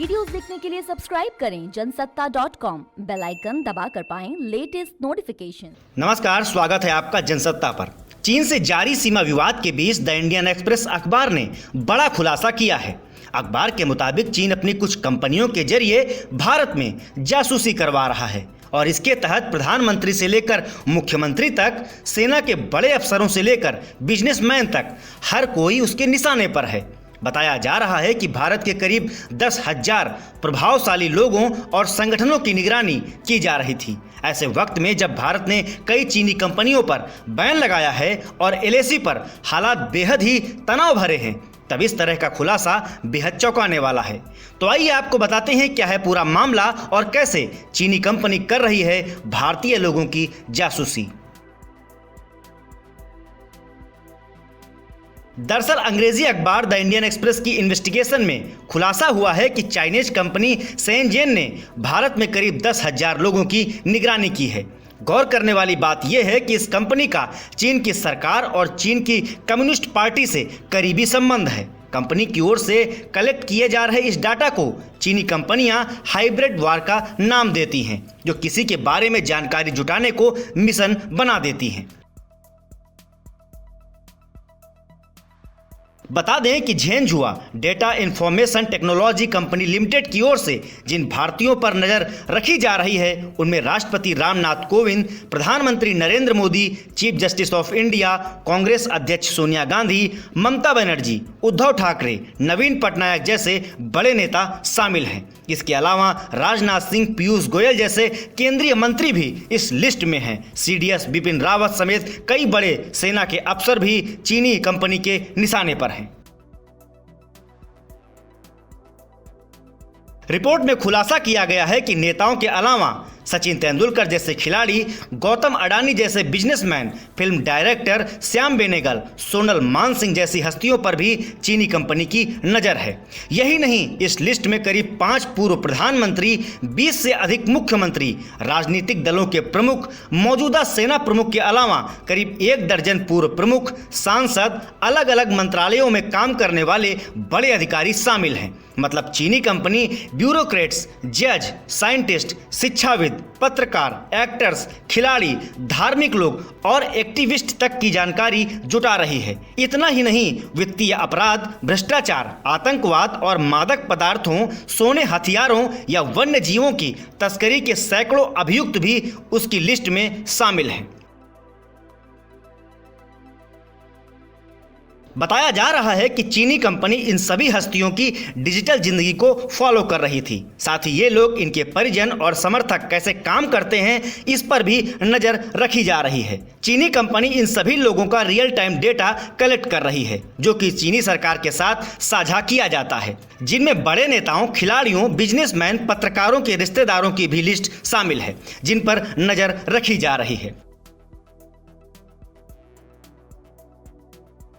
Videos देखने के लिए सब्सक्राइब करें जनसत्ता.com, बेल आइकन दबाकर पाएं लेटेस्ट नोटिफिकेशन। नमस्कार, स्वागत है आपका जनसत्ता पर। चीन से जारी सीमा विवाद के बीच द इंडियन एक्सप्रेस अखबार ने बड़ा खुलासा किया है। अखबार के मुताबिक चीन अपनी कुछ कंपनियों के जरिए भारत में जासूसी करवा रहा है और इसके तहत प्रधानमंत्री से लेकर मुख्यमंत्री तक, सेना के बड़े अफसरों से लेकर बिजनेसमैन तक हर कोई उसके निशाने पर है। बताया जा रहा है कि भारत के करीब 10,000 प्रभावशाली लोगों और संगठनों की निगरानी की जा रही थी। ऐसे वक्त में जब भारत ने कई चीनी कंपनियों पर बैन लगाया है और एलएसी पर हालात बेहद ही तनाव भरे हैं, तब इस तरह का खुलासा बेहद चौंकाने वाला है। तो आइए आपको बताते हैं क्या है पूरा मामला और कैसे चीनी कंपनी कर रही है भारतीय लोगों की जासूसी। दरअसल अंग्रेजी अखबार द इंडियन एक्सप्रेस की इन्वेस्टिगेशन में खुलासा हुआ है कि चाइनीज कंपनी शेनजेन ने भारत में करीब 10,000 लोगों की निगरानी की है। गौर करने वाली बात यह है कि इस कंपनी का चीन की सरकार और चीन की कम्युनिस्ट पार्टी से करीबी संबंध है। कंपनी की ओर से कलेक्ट किए जा रहे इस डाटा को चीनी कंपनियां हाइब्रिड वार का नाम देती हैं, जो किसी के बारे में जानकारी जुटाने को मिशन बना देती हैं। बता दें कि झेनझुआ data information technology company limited की ओर से जिन भारतीयों पर नजर रखी जा रही है, उनमें राष्ट्रपति रामनाथ कोविंद, प्रधानमंत्री Narendra Modi, chief justice of India, Congress अध्यक्ष सोनिया गांधी, ममता बनर्जी, उद्धव ठाकरे, नवीन पटनायक जैसे बड़े नेता शामिल हैं। इसके अलावा राजनाथ सिंह, पीयूष गोयल जैसे केंद्रीय मंत्री भी इस लिस्ट में हैं। सीडीएस बिपिन रावत समेत कई बड़े सेना के अफसर भी चीनी कंपनी के निशाने पर हैं। रिपोर्ट में खुलासा किया गया है कि नेताओं के अलावा सचिन तेंदुलकर जैसे खिलाड़ी, गौतम अडानी जैसे businessman, film director Shyam Benegal, Sonal Mansingh जैसी हस्तियों पर भी चीनी कंपनी की नज़र है। यही नहीं, इस लिस्ट में करीब 5 पूर्व प्रधानमंत्री, 20 से अधिक मुख्यमंत्री, राजनीतिक दलों के प्रमुख, मौजूदा सेना प्रमुख के अलावा करीब 1 दर्जन पूर्व प्रमुख, सांसद, अलग अलग मंत्रालयों में काम करने वाले बड़े अधिकारी शामिल हैं। मतलब चीनी कंपनी ब्यूरोक्रेट्स, जज, साइंटिस्ट, शिक्षाविद, पत्रकार, एक्टर्स, खिलाड़ी, धार्मिक लोग और एक्टिविस्ट तक की जानकारी जुटा रही है। इतना ही नहीं, वित्तीय अपराध, भ्रष्टाचार, आतंकवाद और मादक पदार्थों, सोने, हथियारों या वन्य जीवों की तस्करी के सैकड़ों अभियुक्त भी उसकी लिस्ट में शामिल हैं। बताया जा रहा है कि चीनी कंपनी इन सभी हस्तियों की डिजिटल जिंदगी को फॉलो कर रही थी। साथ ही ये लोग, इनके परिजन और समर्थक कैसे काम करते हैं, इस पर भी नजर रखी जा रही है। चीनी कंपनी इन सभी लोगों का रियल टाइम डेटा कलेक्ट कर रही है, जो कि चीनी सरकार के साथ साझा किया जाता है, जिनमें बड़े नेताओं, खिलाड़ियों, बिजनेसमैन, पत्रकारों के रिश्तेदारों की भी लिस्ट शामिल है, जिन पर नजर रखी जा रही है।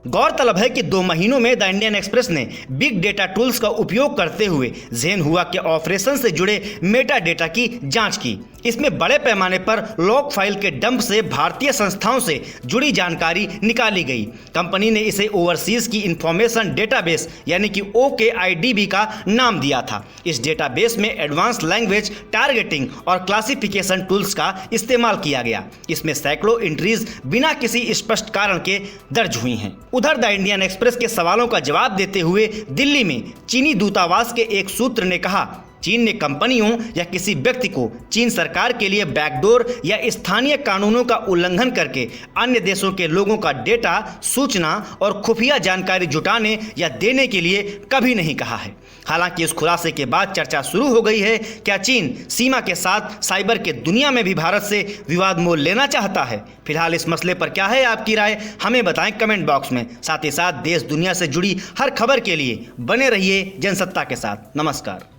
गौरतलब है कि 2 महीनों में द इंडियन एक्सप्रेस ने बिग डेटा टूल्स का उपयोग करते हुए झेनहुआ के ऑपरेशन से जुड़े मेटा डेटा की जांच की। इसमें बड़े पैमाने पर लॉग फाइल के डंप से भारतीय संस्थाओं से जुड़ी जानकारी निकाली गई। कंपनी ने इसे ओवरसीज की इंफॉर्मेशन डेटाबेस यानी कि OKIDB का नाम दिया था। इस डेटाबेस में एडवांस लैंग्वेज टारगेटिंग और क्लासिफिकेशन टूल्स का इस्तेमाल किया गया। इसमें सैकड़ों एंट्रीज बिना किसी स्पष्ट कारण के दर्ज हुई हैं। उधर द इंडियन एक्सप्रेस के सवालों का जवाब देते हुए दिल्ली में चीनी दूतावास के एक सूत्र ने कहा, चीन ने कंपनियों या किसी व्यक्ति को चीन सरकार के लिए बैकडोर या स्थानीय कानूनों का उल्लंघन करके अन्य देशों के लोगों का डेटा, सूचना और खुफिया जानकारी जुटाने या देने के लिए कभी नहीं कहा है। हालांकि इस खुलासे के बाद चर्चा शुरू हो गई है, क्या चीन सीमा के साथ साइबर के दुनिया में भी भारत से विवाद मोल लेना चाहता है? फिलहाल इस मसले पर क्या है आपकी राय, हमें बताएं कमेंट बॉक्स में। साथ ही साथ देश दुनिया से जुड़ी हर खबर के लिए बने रहिए जनसत्ता के साथ। नमस्कार।